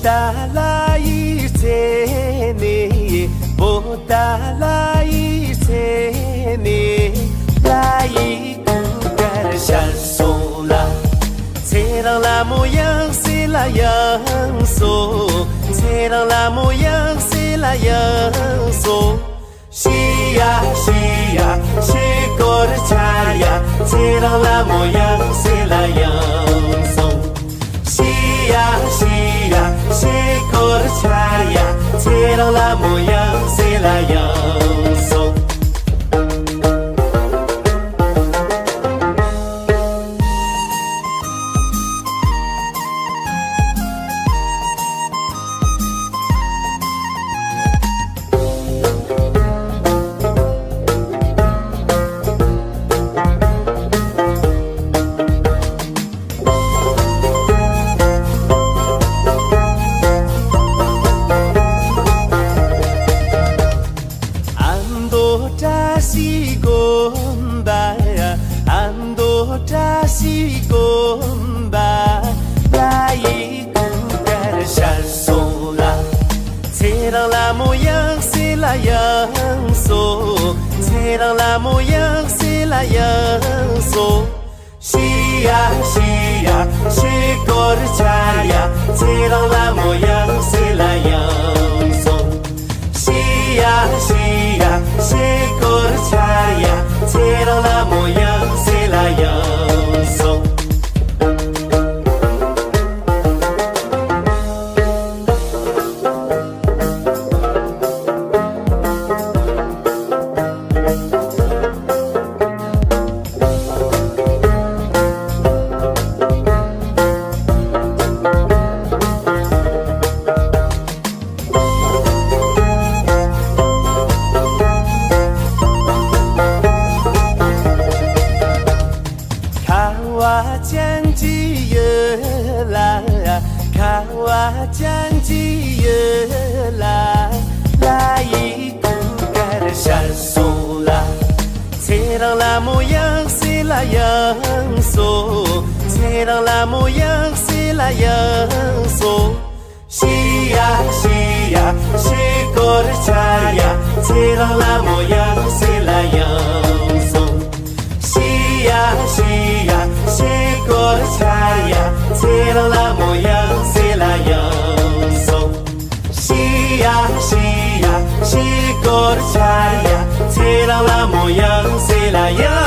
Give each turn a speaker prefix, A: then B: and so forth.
A: 达拉伊切尼，布达拉伊切尼，拉伊古格尔山松拉，切让拉木样西拉样松，切让拉木样西拉样松。西呀西呀，西过的家呀，切让拉木样西拉样松。西呀西呀，西过的家呀，切让拉木样西拉样松。西呀西呀，西过的家呀，切让拉木样西拉样松。西呀西呀，西过的家呀，切让拉木样西拉样松。西呀西呀，西过的家呀，切让拉木样西拉样松。西呀西呀，西过的家呀，切让拉木样西拉样松。西呀西呀，西过的家呀，切让拉木样西拉样。